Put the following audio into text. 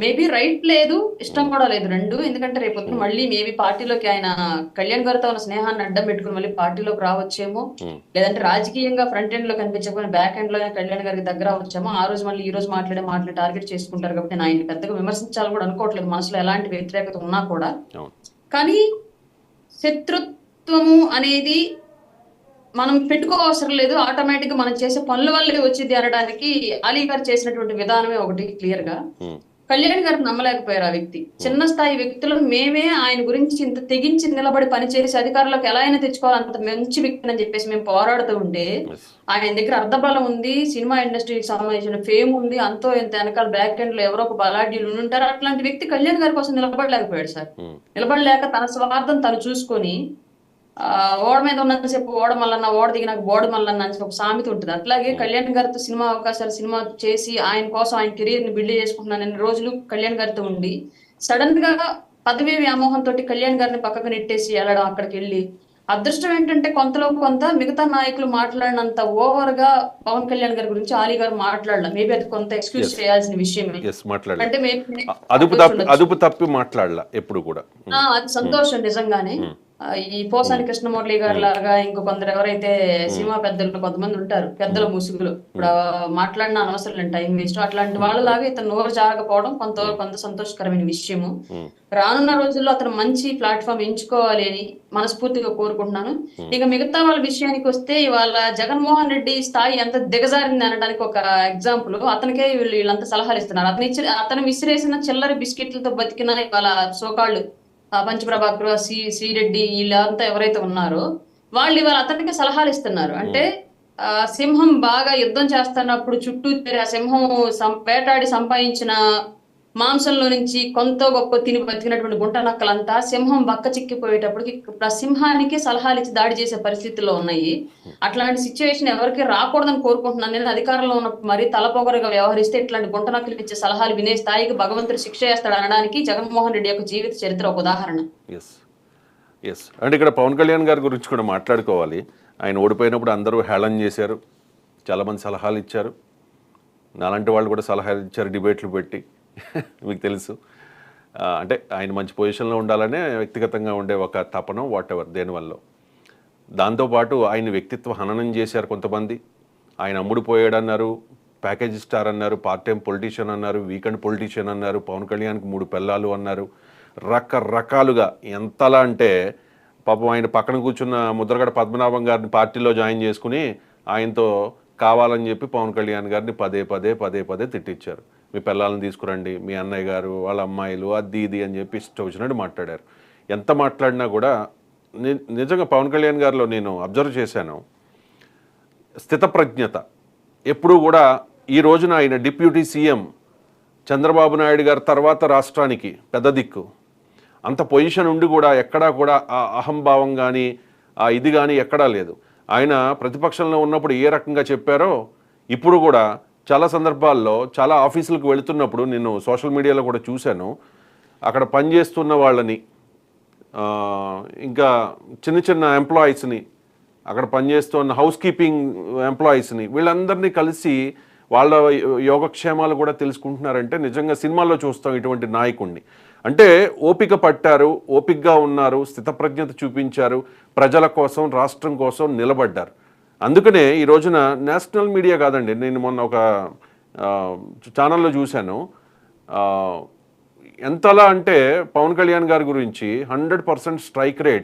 Maybe right లేదు, ఇష్టం కూడా లేదు రెండు. ఎందుకంటే రేపొద్దున మళ్ళీ మేబీ పార్టీలోకి ఆయన కళ్యాణ్ గారితో ఉన్న స్నేహాన్ని అడ్డం పెట్టుకుని మళ్ళీ పార్టీలోకి రావచ్చేమో, లేదంటే రాజకీయంగా ఫ్రంట్ ఎండ్ లో కనిపించకపోయినా బ్యాక్ ఎండ్ లోనే కళ్యాణ్ గారికి దగ్గర అవచ్చేమో. ఆ రోజు మళ్ళీ ఈ రోజు మాటలు టార్గెట్ చేసుకుంటారు కాబట్టి నేను ఆయన పెద్దగా విమర్శించాలని కూడా అనుకోవట్లేదు, మనసులో ఎలాంటి వ్యతిరేకత ఉన్నా కూడా. కానీ శత్రుత్వము అనేది మనం పెట్టుకోవసరం లేదు, ఆటోమేటిక్ గా మనం చేసే పనుల వల్లే వచ్చింది అనడానికి అలీ గారు చేసినటువంటి విధానమే ఒకటి క్లియర్ గా. కళ్యాణ్ గారు నమ్మలేకపోయారు ఆ వ్యక్తి. చిన్న స్థాయి వ్యక్తులను మేమే ఆయన గురించి ఇంత తెగించి నిలబడి పనిచేసి అధికారంలోకి ఎలా అయినా తెచ్చుకోవాలి, అంత మంచి వ్యక్తి అని చెప్పేసి మేము పోరాడుతూ ఉంటే ఆయన దగ్గర అర్ధబలం ఉంది, సినిమా ఇండస్ట్రీకి సంబంధించిన ఫేమ్ ఉంది, అంతో ఇంత వెనకాల బ్యాక్ ఎండ్ లో ఎవరో ఒక బలాఢ్యులు ఉంటారు. అట్లాంటి వ్యక్తి కళ్యాణ్ గారి కోసం నిలబడలేకపోయాడు సార్. నిలబడలేక తన స్వార్థం తను చూసుకొని ఓడ మీద ఉన్నంతసేపు ఓడ మల్లన్న, ఓడ దిగినాక బోర్డు మల్లన్న అని ఒక సామెత ఉంటుంది. అట్లాగే కళ్యాణ్ గారితో సినిమా అవకాశాలు, సినిమా చేసి ఆయన కోసం ఆయన కెరీర్ ని బిల్డ్ చేసుకుంటున్నాను రోజులు కళ్యాణ్ గారితో ఉండి సడన్ గా పదవి వ్యామోహంతో కళ్యాణ్ గారిని పక్కకు నెట్టేసి వెళ్ళడం, అక్కడికి వెళ్ళి అదృష్టం ఏంటంటే కొంతలో కొంత మిగతా నాయకులు మాట్లాడినంత ఓవర్ గా పవన్ కళ్యాణ్ గారి గురించి ఆలీ గారు మాట్లాడలేదు. మేబీ అది కొంత ఎక్స్క్యూజ్ చేయాల్సిన విషయమే. అంటే అదుపు తప్పి మాట్లాడాల ఎప్పుడు కూడా. అది సంతోషం నిజంగానే. ఈ పోసాని కృష్ణమురళి గారి లాగా ఇంకో కొందరు ఎవరైతే సినిమా పెద్దలు కొంతమంది ఉంటారు, పెద్దల ముసుగులు ఇప్పుడు మాట్లాడిన అనవసరం లేదు, టైం వేస్ట్. అట్లాంటి వాళ్ళలాగా ఇతను నోరు జారకపోవడం కొంత సంతోషకరమైన విషయము. రానున్న రోజుల్లో అతను మంచి ప్లాట్ఫామ్ ఎంచుకోవాలి అని మనస్ఫూర్తిగా కోరుకుంటున్నాను. ఇక మిగతా వాళ్ళ విషయానికి వస్తే ఇవాళ జగన్మోహన్ రెడ్డి స్థాయి ఎంత దిగజారింది అనడానికి ఒక ఎగ్జాంపుల్, అతనికే వీళ్ళంతా సలహాలు ఇస్తున్నారు. అతను విసిరేసిన చిల్లర బిస్కెట్లతో బతికిన ఇవాళ సోకాళ్ళు పంచప్రభాకర్, శ్రీరెడ్డి వీళ్ళంతా ఎవరైతే ఉన్నారో వాళ్ళు ఇవాళ అతనికి సలహాలు ఇస్తున్నారు. అంటే సింహం బాగా యుద్ధం చేస్తున్నప్పుడు చుట్టూ ఆ సింహం వేటాడి సంపాదించిన మాంసంలో నుంచి కొంత గొప్ప తిని బతికినటువంటి గుంట నక్కలంతా సింహం బక్క చిక్కిపోయేటప్పటికి సింహానికి సలహాలు ఇచ్చి దాడి చేసే పరిస్థితుల్లో ఉన్నాయి. అట్లాంటి సిచ్యువేషన్ ఎవరికి రాకూడదని కోరుకుంటున్నాను. నేను అధికారంలో ఉన్నప్పుడు మరీ తలపొగరుగా వ్యవహరిస్తే ఇట్లాంటి గుంట నక్కలు ఇచ్చే సలహాలు వినే స్థాయికి భగవంతుడు శిక్ష చేస్తాడు అనడానికి జగన్మోహన్ రెడ్డి యొక్క జీవిత చరిత్ర ఒక ఉదాహరణ. అంటే ఇక్కడ పవన్ కళ్యాణ్ గారి గురించి కూడా మాట్లాడుకోవాలి. ఆయన ఓడిపోయినప్పుడు అందరూ హేళన చేశారు, చాలామంది సలహాలు ఇచ్చారు, నాలాంటి వాళ్ళు కూడా సలహాలు ఇచ్చారు డిబేట్లు పెట్టి. మీకు తెలుసు, అంటే ఆయన మంచి పొజిషన్లో ఉండాలనే వ్యక్తిగతంగా ఉండే ఒక తపన వాట్ ఎవర్ దేనివల్ల. దాంతోపాటు ఆయన వ్యక్తిత్వ హననం చేశారు కొంతమంది. ఆయన అమ్ముడు అన్నారు, ప్యాకేజ్ స్టార్ అన్నారు, పార్ట్ టైం పొలిటీషియన్ అన్నారు, వీకెండ్ పొలిటీషియన్ అన్నారు, పవన్ కళ్యాణ్కి 3 పిల్లలు అన్నారు. రకరకాలుగా ఎంతలా అంటే పాపం ఆయన పక్కన కూర్చున్న ముద్రగడ పద్మనాభం గారిని పార్టీలో జాయిన్ చేసుకుని ఆయనతో కావాలని చెప్పి పవన్ కళ్యాణ్ గారిని పదే తిట్టించారు. మీ పిల్లల్ని తీసుకురండి, మీ అన్నయ్య గారు వాళ్ళ అమ్మాయిలు అది ఇది అని చెప్పి ఇష్టం వచ్చినట్టు మాట్లాడారు. ఎంత మాట్లాడినా కూడా నిజంగా పవన్ కళ్యాణ్ గారిలో నేను అబ్జర్వ్ చేశాను స్థితప్రజ్ఞత. ఎప్పుడూ కూడా ఈ రోజున ఆయన డిప్యూటీ సీఎం చంద్రబాబు నాయుడు గారి తర్వాత రాష్ట్రానికి పెద్ద దిక్కు, అంత పొజిషన్ ఉండి కూడా ఎక్కడా కూడా ఆ అహంభావం కానీ ఆ ఇది కానీ ఎక్కడా లేదు. ఆయన ప్రతిపక్షంలో ఉన్నప్పుడు ఏ రకంగా చెప్పారో ఇప్పుడు కూడా చాలా సందర్భాల్లో చాలా ఆఫీసులకు వెళుతున్నప్పుడు నేను సోషల్ మీడియాలో కూడా చూశాను, అక్కడ పనిచేస్తున్న వాళ్ళని ఇంకా చిన్న ఎంప్లాయీస్ని, అక్కడ పనిచేస్తున్న హౌస్ కీపింగ్ ఎంప్లాయీస్ని వీళ్ళందరినీ కలిసి వాళ్ళ యోగక్షేమాలు కూడా తెలుసుకుంటున్నారంటే నిజంగా సినిమాల్లో చూస్తాం ఇటువంటి నాయకుడిని. అంటే ఓపిక పట్టారు, ఓపికగా ఉన్నారు, స్థితప్రజ్ఞత చూపించారు, ప్రజల కోసం రాష్ట్రం కోసం నిలబడ్డారు. అందుకనే ఈ రోజున నేషనల్ మీడియా కాదండి, నేను మొన్న ఒక ఛానల్లో చూశాను, ఎంతలా అంటే పవన్ కళ్యాణ్ గారి గురించి 100% స్ట్రైక్ రేట్